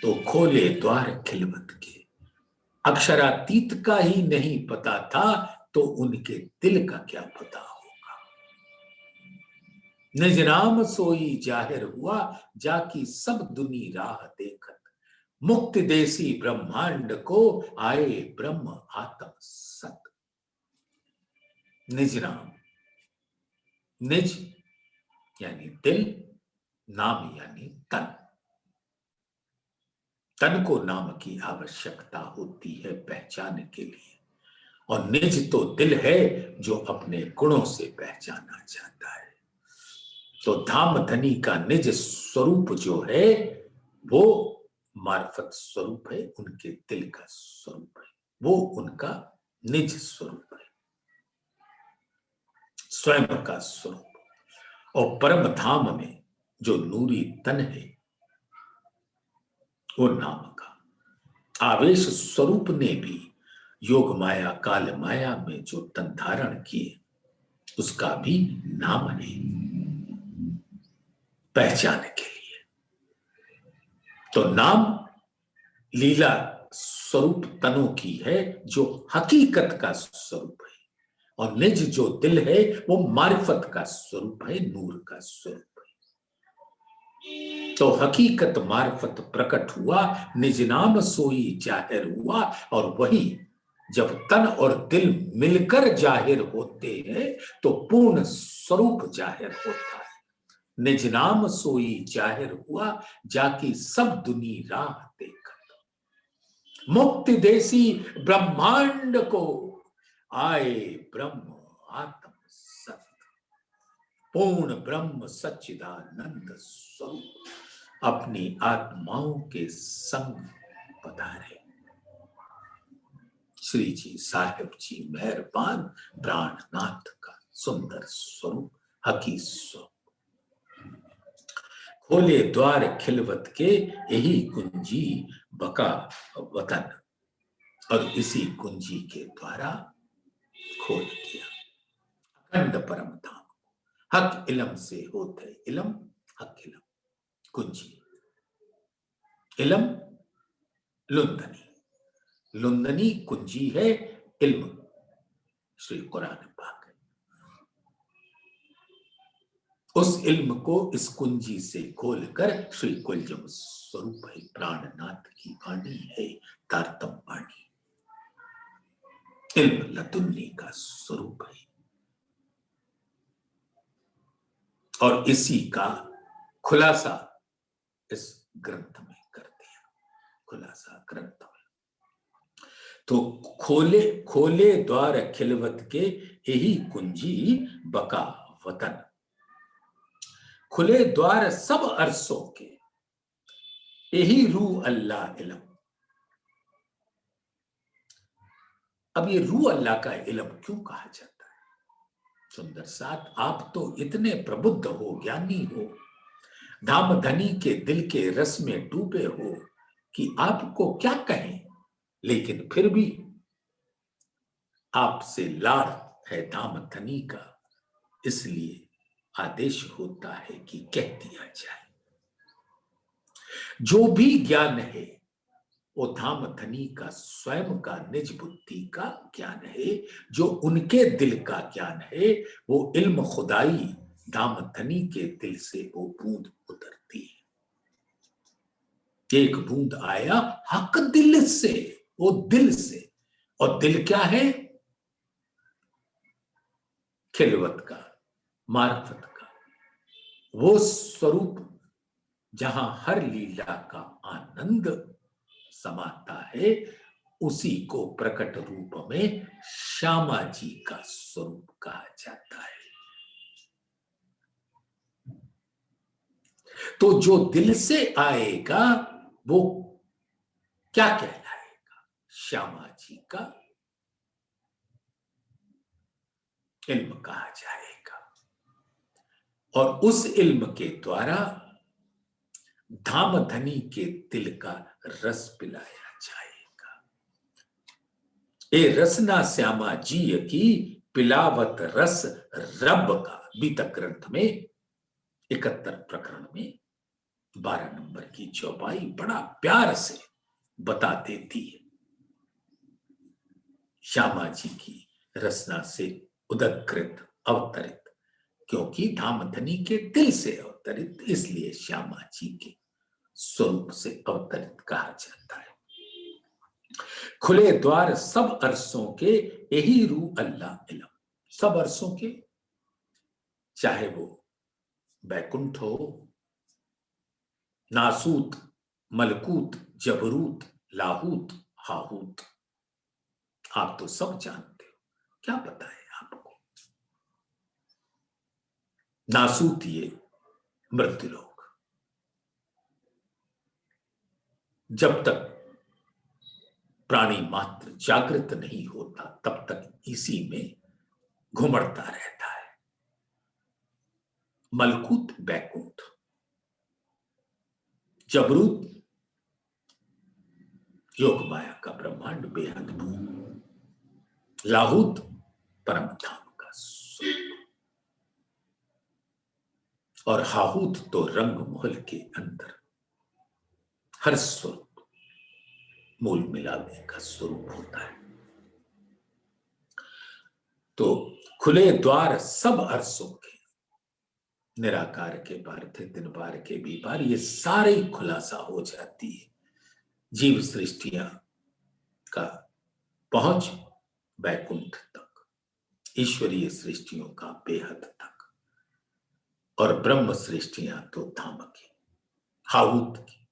तो खोले द्वार खिलवत के, अक्षरातीत का ही नहीं पता था तो उनके दिल का क्या पता होगा। निज नाम सोई जाहिर हुआ, जाकी सब दुनी राह देखत, मुक्त देसी ब्रह्मांड को आए ब्रह्म आत्म सत। निज नाम, निज यानी दिल, नाम यानी तन। तन को नाम की आवश्यकता होती है पहचान के लिए, और निज तो दिल है जो अपने गुणों से पहचाना जाता है। तो धामधनी का निज स्वरूप जो है वो मार्फत स्वरूप है, उनके दिल का स्वरूप है, वो उनका निज स्वरूप है, स्वयं का स्वरूप। और परम धाम में जो नूरी तन है वो नाम का आवेश स्वरूप ने भी योग माया काल माया में जो तन धारण किए उसका भी नाम है पहचान के लिए। तो नाम लीला स्वरूप तनों की है जो हकीकत का स्वरूप है, और निज जो दिल है वो मारिफत का स्वरूप है, नूर का स्वरूप है। तो हकीकत मार्फत प्रकट हुआ, निज नाम सोई जाहिर हुआ, और वही जब तन और दिल मिलकर जाहिर होते हैं तो पूर्ण स्वरूप जाहिर होता है। निज नाम सोई जाहिर हुआ, जाकी सब दुनी राह देखत, मुक्ति देसी ब्रह्मांड को आए ब्रह्म आत्म सत। पूर्ण ब्रह्म सच्चिदानंद स्वरूप अपनी आत्माओं के संग पधारे। श्री जी साहिब जी मेहरबान प्राणनाथ का सुंदर स्वरूप, हकी स्वरूप। खोले द्वार खिलवत के यही कुंजी बका वतन, और इसी कुंजी के द्वारा खोल दिया अखंड परम धाम। हक इलम से होते इलम, हक इलम कुंजी, इलम लुंदनी, लुंदनी कुंजी है इल्म, श्री कुरान पाक। उस इल्म को इस कुंजी से खोलकर श्री कुलजम स्वरूप है, प्राणनाथ की वाणी है, तारतम वाणी, इल्म लदुन्नी का स्वरूप है। और इसी का खुलासा इस ग्रंथ में कर दिया, खुलासा ग्रंथ में। तो खोले खोले द्वार खिलवत के यही कुंजी बका वतन, खुले द्वार सब अरसों के यही रूह अल्लाह इल्म। अब ये रूह अल्लाह का इल्म क्यों कहा जाता है? सुंदर साथ, आप तो इतने प्रबुद्ध हो, ज्ञानी हो, धामधनी के दिल के रस में डूबे हो कि आपको क्या कहें, लेकिन फिर भी आपसे लाड़ है धामधनी का, इसलिए आदेश होता है कि कह दिया जाए। जो भी ज्ञान है वो धाम धनी का स्वयं का निज बुद्धि का ज्ञान है, जो उनके दिल का ज्ञान है। वो इल्म खुदाई धाम धनी के दिल से वो बूंद उतरती है। एक बूंद आया हक दिल से, वो दिल से। और दिल क्या है? खिलवत का, मार्फत का, वो स्वरूप जहां हर लीला का आनंद समाता है, उसी को प्रकट रूप में श्यामा जी का स्वरूप कहा जाता है। तो जो दिल से आएगा वो क्या कहलाएगा? श्यामा जी का इल्म कहा जाएगा। और उस इल्म के द्वारा धाम धनी के दिल का रस पिलाया जाएगा। ए रसना श्यामा जी की पिलावत रस रब का, बीतक ग्रंथ में 71 प्रकरण में 12 नंबर की चौपाई बड़ा प्यार से बता देती है। श्यामा जी की रसना से उदकृत अवतरित, क्योंकि धामधनी के दिल से अवतरित, इसलिए श्यामा जी के स्वरूप से अवतरित कहा जाता है। खुले द्वार सब अरसों के, यही रू अल्लाह इलम। सब अरसों के, चाहे वो बैकुंठ हो, नासूत, मलकूत, जबरूत, लाहूत, हाहूत, आप तो सब जानते हो, क्या पता है आपको? नासूत ये मृत्युलोक, जब तक प्राणी मात्र जागृत नहीं होता तब तक इसी में घुमड़ता रहता है। मलकूत बैकुंठ, जबरूत योग माया का ब्रह्मांड बेहद भूम, लाहूत परम धाम का स्वरूप, और हाहूत तो रंग महल के अंदर हर स्वरूप मूल मिलाने का स्वरूप होता है। तो खुले द्वार सब अरसों के, निराकार के बार थे दिन बार के भी बार, ये सारे ही खुलासा हो जाती है। जीव सृष्टियां का पहुंच बैकुंठ तक, ईश्वरीय सृष्टियों का बेहद तक, और ब्रह्म सृष्टियां तो धाम की, हाहूत की।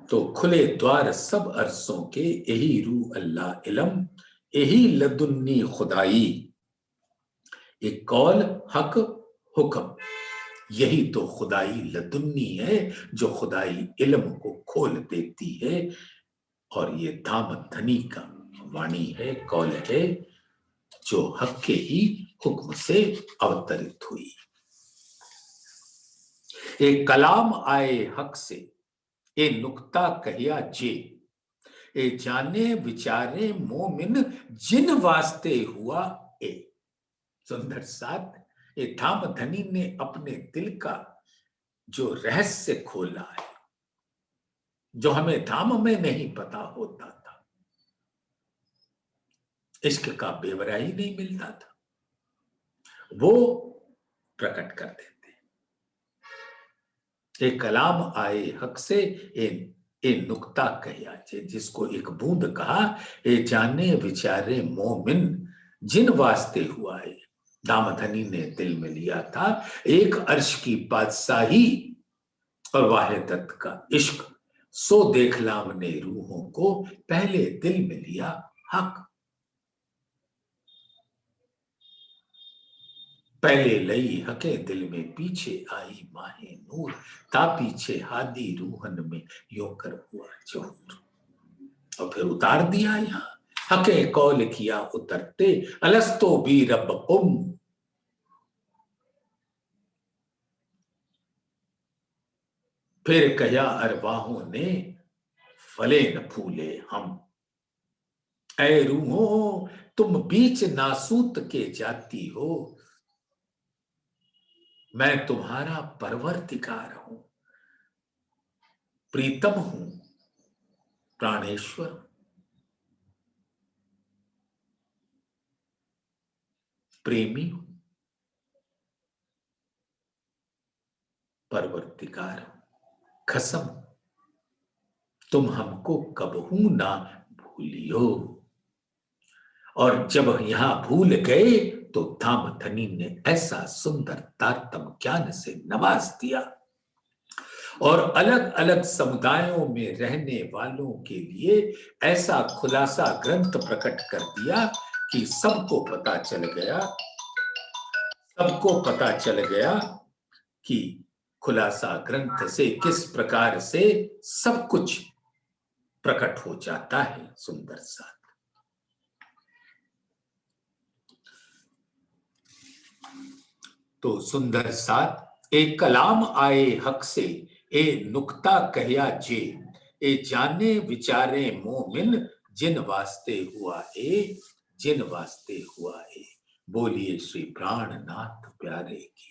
तो खुले द्वार सब अरसों के, यही रू अल्लाह इलम, यही लदुन्नी खुदाई, एक कौल हक हुक्म, यही तो खुदाई लदुन्नी है, जो खुदाई इल्म को खोल देती है। और ये धाम धनी का वाणी है, कौल है, जो हक के ही हुक्म से अवतरित हुई। एक कलाम आए हक से, ए नुक्ता कहिया जे, ए जाने विचारे मोमिन, जिन वास्ते हुआ ए। सुंदर साथ, ये धाम धनी ने अपने दिल का जो रहस्य खोला है, जो हमें धाम में नहीं पता होता था, इश्क का बेवरा ही नहीं मिलता था, वो प्रकट कर देते। एक कलाम आए हक से, ए नुक्ता कहिया, जिसको एक बूंद कहा, ए जाने विचारे मोमिन, जिन वास्ते हुआ है। दामधनी ने दिल में लिया था एक अर्श की बादशाही और वाहिदत का इश्क, सो देखलाम ने रूहों को पहले दिल में लिया हक। पहले लई हके दिल में, पीछे आई माहे नूर, ता पीछे हादी रूहन में, यो कर हुआ जोर। और फिर उतार दिया यहां, हके कौल किया उतरते, अलस्तो भी रब्बकुम, फिर कया अरवाहों ने, फले न फूले हम। ऐ रूहों, तुम बीच नासूत के जाती हो, मैं तुम्हारा परवरदिगार हूं। प्रीतम हूं, प्राणेश्वर, प्रेमी हूं, परवर्तिकार हूं। कसम, तुम हमको कबहू ना भूलियो। और जब यहां भूल गए तो धामधनी ने ऐसा सुंदर तारतम ज्ञान से नवाज दिया और अलग अलग समुदायों में रहने वालों के लिए ऐसा खुलासा ग्रंथ प्रकट कर दिया कि सबको पता चल गया कि खुलासा ग्रंथ से किस प्रकार से सब कुछ प्रकट हो जाता है। सुंदर साथ, तो सुंदर साथ, एक कलाम आए हक से, ए नुक्ता कहया जे, ए जाने विचारे मोमिन, जिन वास्ते हुआ ए, जिन वास्ते हुआ ए। बोलिए श्री प्राणनाथ प्यारे की।